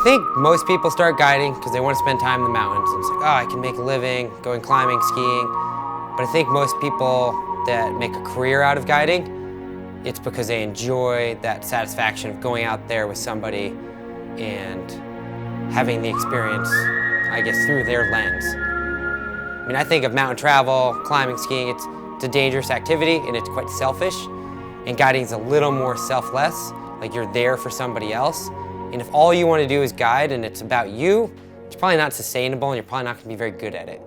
think most people start guiding because they want to spend time in the mountains. And it's like, oh, I can make a living going climbing, skiing. But I think most people that make a career out of guiding, it's because they enjoy that satisfaction of going out there with somebody and having the experience, I guess, through their lens. I mean, I think of mountain travel, climbing, skiing, it's a dangerous activity and it's quite selfish. And guiding is a little more selfless, like you're there for somebody else. And if all you want to do is guide and it's about you, it's probably not sustainable and you're probably not going to be very good at it.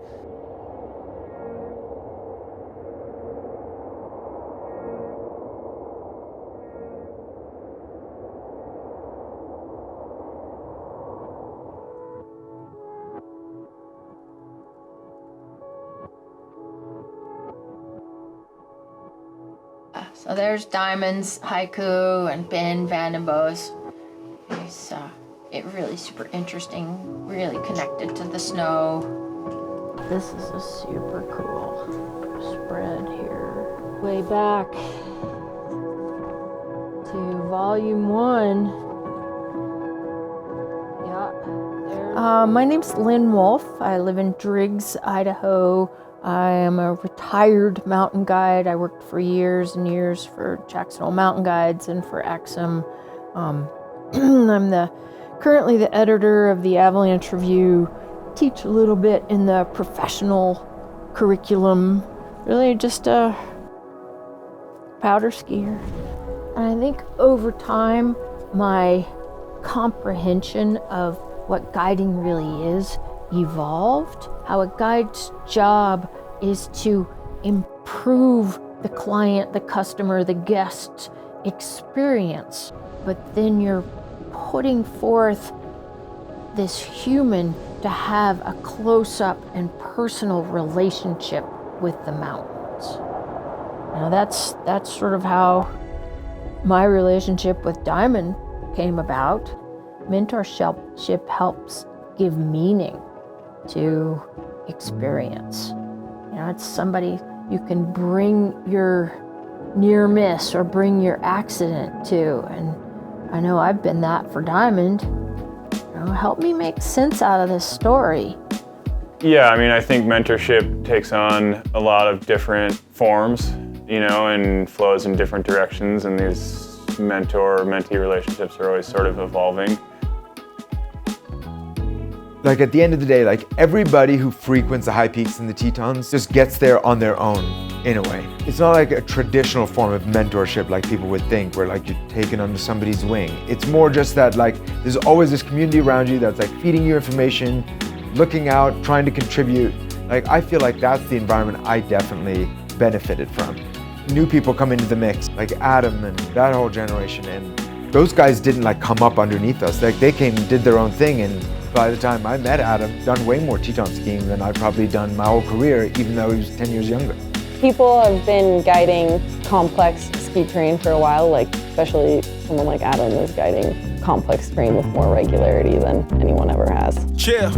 So there's Diamand's haiku and Ben Vandenbo's. It's really super interesting, really connected to the snow. This is a super cool spread here. Way back to volume 1. Yeah. My name's Lynn Wolf. I live in Driggs, Idaho. I am a retired mountain guide. I worked for years and years for Jackson Hole Mountain Guides and for Axum. I'm currently the editor of the Avalanche Review. Teach a little bit in the professional curriculum. Really just a powder skier. And I think over time, my comprehension of what guiding really is evolved. How a guide's job is to improve the client, the customer, the guest's experience, but then you're putting forth this human to have a close-up and personal relationship with the mountains. Now that's sort of how my relationship with Diamand came about. Mentorship helps give meaning to experience. You know, it's somebody you can bring your near miss or bring your accident to. And I know I've been that for Diamand. You know, help me make sense out of this story. Yeah, I mean, I think mentorship takes on a lot of different forms, you know, and flows in different directions. And these mentor-mentee relationships are always sort of evolving. Like at the end of the day, like everybody who frequents the high peaks in the Tetons just gets there on their own, in a way. It's not like a traditional form of mentorship like people would think, where like you're taken under somebody's wing. It's more just that like there's always this community around you that's like feeding you information, looking out, trying to contribute. Like I feel like that's the environment I definitely benefited from. New people come into the mix, like Adam and that whole generation, and those guys didn't like come up underneath us. Like they came and did their own thing, and by the time I met Adam, done way more Teton skiing than I'd probably done my whole career, even though he was 10 years younger. People have been guiding complex ski terrain for a while, like especially someone like Adam is guiding complex terrain with more regularity than anyone ever has. Chill.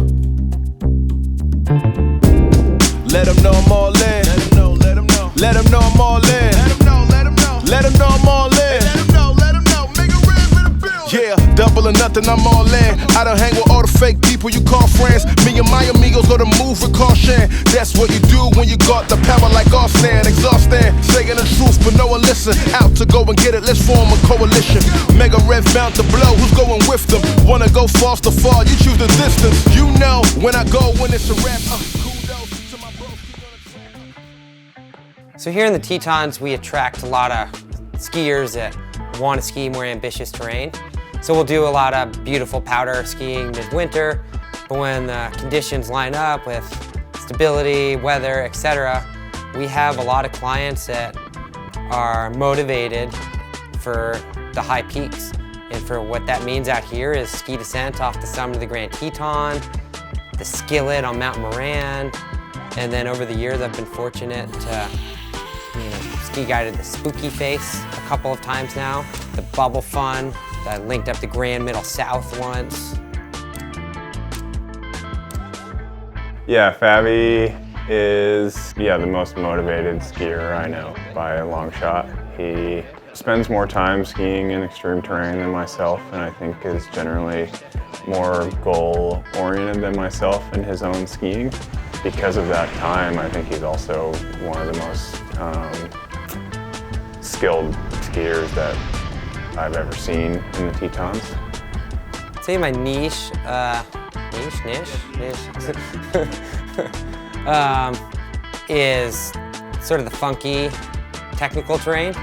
Let them know I'm all in. Let them know, let them know. Let them know I'm all in. Let them know, let them know. Let them know I'm all in. Let them know, let them know. Make a rip in the building. Yeah, double or nothing, I'm all in. I don't hang with all the fake people you call friends. Me and my amigos go to move with caution. That's what you do when you got the power like Austin. Exhausting, saying the truth, but no one listen. Out to go and get it, let's form a coalition. Mega Rev bound to blow, who's going with them? Wanna go fast or far, you choose the distance. You know, when I go, when it's a rap, kudos to my bros. So here in the Tetons, we attract a lot of skiers that want to ski more ambitious terrain. So we'll do a lot of beautiful powder skiing midwinter, but when the conditions line up with stability, weather, etc., we have a lot of clients that are motivated for the high peaks. And for what that means out here is ski descent off the summit of the Grand Teton, the skillet on Mount Moran, and then over the years I've been fortunate to ski guided the Spooky Face a couple of times now, the Bubble Fun. I linked up the Grand Middle South once. Yeah, Fabi is the most motivated skier I know by a long shot. He spends more time skiing in extreme terrain than myself, and I think is generally more goal-oriented than myself in his own skiing. Because of that time, I think he's also one of the most skilled skiers that I've ever seen in the Tetons. I'd say my niche is sort of the funky technical terrain.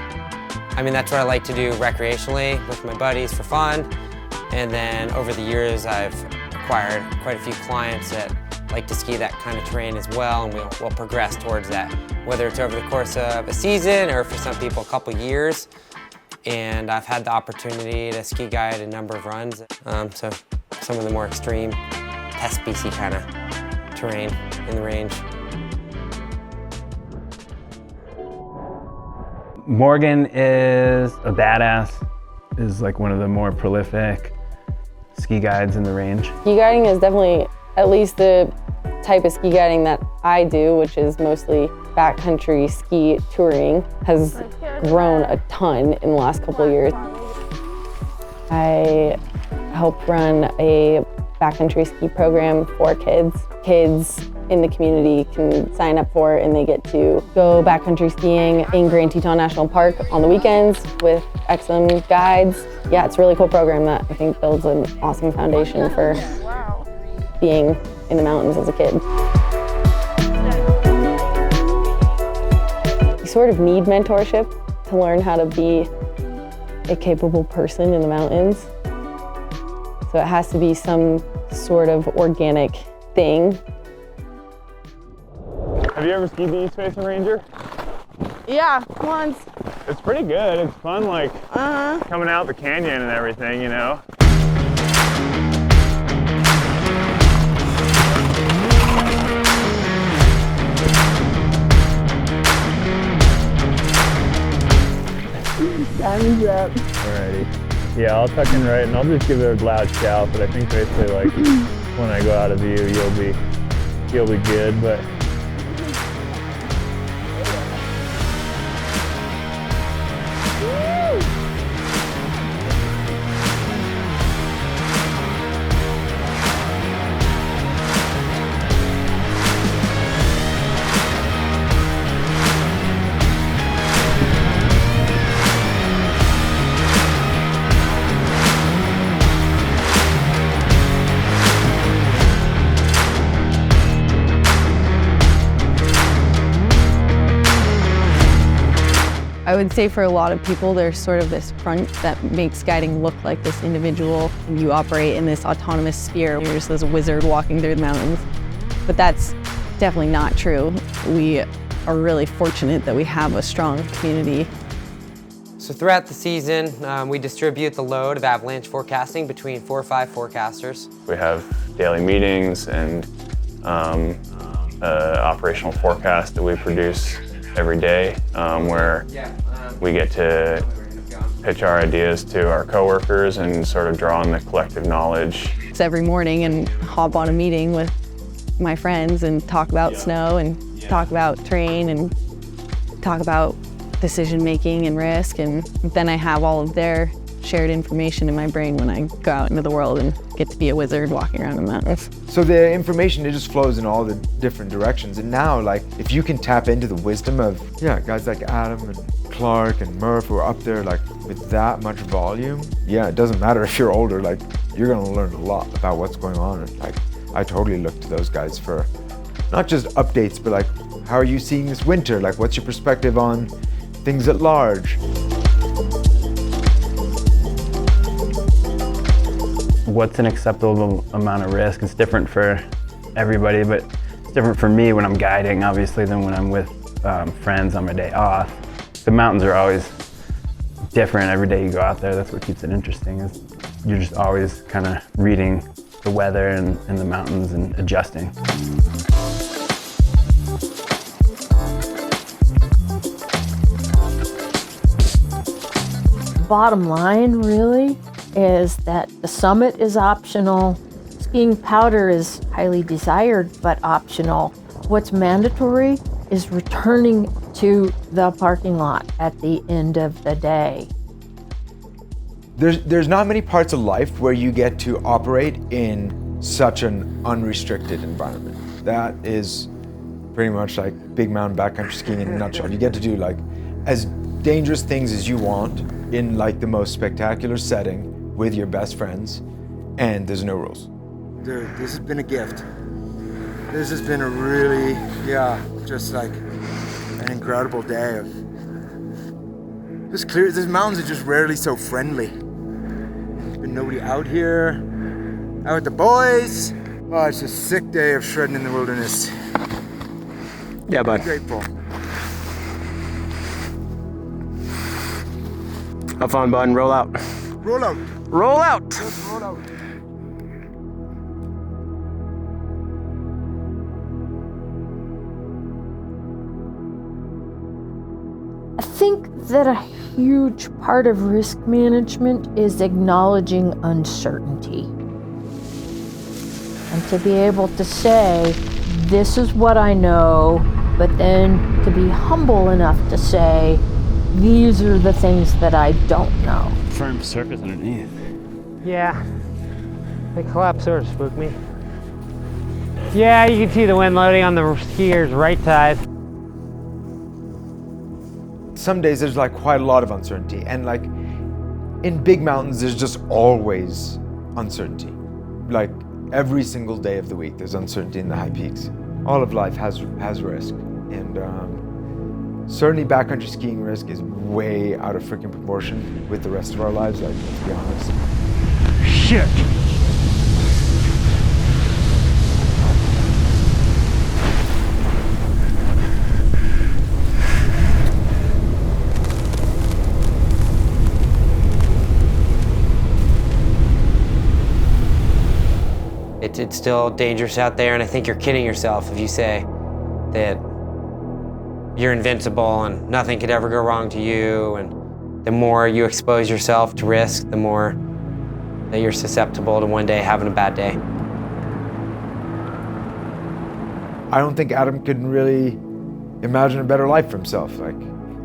I mean, that's what I like to do recreationally with my buddies for fun. And then over the years, I've acquired quite a few clients that like to ski that kind of terrain as well, and we'll progress towards that, whether it's over the course of a season or for some people a couple years. And I've had the opportunity to ski guide a number of runs, so some of the more extreme test BC kind of terrain in the range. Morgan is a badass, is like one of the more prolific ski guides in the range. Ski guiding is definitely at least the type of ski guiding that I do, which is mostly backcountry ski touring, has grown a ton in the last couple of years. I help run a backcountry ski program for kids. Kids in the community can sign up for it, and they get to go backcountry skiing in Grand Teton National Park on the weekends with excellent guides. Yeah, it's a really cool program that I think builds an awesome foundation for being in the mountains as a kid. You sort of need mentorship to learn how to be a capable person in the mountains. So it has to be some sort of organic thing. Have you ever skied the East Basin Ranger? Yeah, once. It's pretty good. It's fun, like coming out the canyon and everything, you know. Alrighty. Yeah, I'll tuck in right and I'll just give it a loud shout, but I think basically like when I go out of view, you'll be good, but I would say for a lot of people, there's sort of this front that makes guiding look like this individual. You operate in this autonomous sphere. You're just this wizard walking through the mountains. But that's definitely not true. We are really fortunate that we have a strong community. So throughout the season, we distribute the load of avalanche forecasting between 4 or 5 forecasters. we have daily meetings and operational forecast that we produce every day, where we get to pitch our ideas to our coworkers and sort of draw on the collective knowledge. It's every morning and hop on a meeting with my friends and talk about snow and talk about terrain and talk about decision making and risk, and then I have all of their shared information in my brain when I go out into the world and get to be a wizard walking around in the mountains. So the information, it just flows in all the different directions. And now, like, if you can tap into the wisdom of, guys like Adam and Clark and Murph who are up there, like, with that much volume, it doesn't matter if you're older, like, you're gonna learn a lot about what's going on. And, like, I totally look to those guys for not just updates, but, like, how are you seeing this winter? Like, what's your perspective on things at large? What's an acceptable amount of risk? It's different for everybody, but it's different for me when I'm guiding, obviously, than when I'm with friends on my day off. The mountains are always different every day you go out there. That's what keeps it interesting, is you're just always kind of reading the weather and the mountains and adjusting. Bottom line, really, is that the summit is optional. Skiing powder is highly desired, but optional. What's mandatory is returning to the parking lot at the end of the day. There's not many parts of life where you get to operate in such an unrestricted environment. That is pretty much like big mountain backcountry skiing in a nutshell. You get to do like as dangerous things as you want in like the most spectacular setting with your best friends, and there's no rules. Dude, this has been a gift. This has been a really, just like an incredible day of just clear. These mountains are just rarely so friendly. There's been nobody out here, out with the boys. Oh, it's a sick day of shredding in the wilderness. Yeah, bud. I'm grateful. Have fun, bud, and roll out. Roll out. Roll out! Just roll out. I think that a huge part of risk management is acknowledging uncertainty. And to be able to say, this is what I know, but then to be humble enough to say, these are the things that I don't know. Firm surface underneath. Yeah, the collapse sort of spooked me. Yeah, you can see the wind loading on the skier's right side. Some days there's like quite a lot of uncertainty, and like in big mountains there's just always uncertainty. Like every single day of the week there's uncertainty in the high peaks. All of life has risk, and certainly backcountry skiing risk is way out of freaking proportion with the rest of our lives, like, let's be honest. Shit! It's still dangerous out there, and I think you're kidding yourself if you say that you're invincible and nothing could ever go wrong to you, and the more you expose yourself to risk, the more that you're susceptible to one day having a bad day. I don't think Adam could really imagine a better life for himself. Like,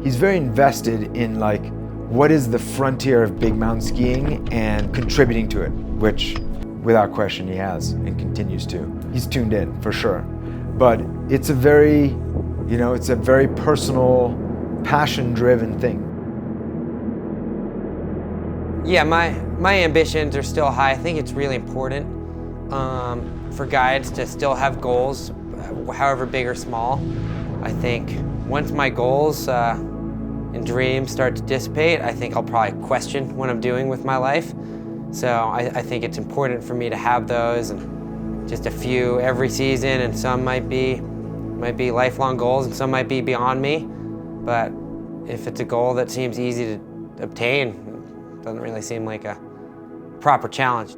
he's very invested in like what is the frontier of big mountain skiing and contributing to it, which without question he has and continues to. He's tuned in for sure, but it's a very, it's a very personal, passion-driven thing. Yeah, my ambitions are still high. I think it's really important for guides to still have goals, however big or small. I think once my goals and dreams start to dissipate, I think I'll probably question what I'm doing with my life. So I think it's important for me to have those, and just a few every season, and some might be lifelong goals, and some might be beyond me. But if it's a goal that seems easy to obtain, it doesn't really seem like a proper challenge.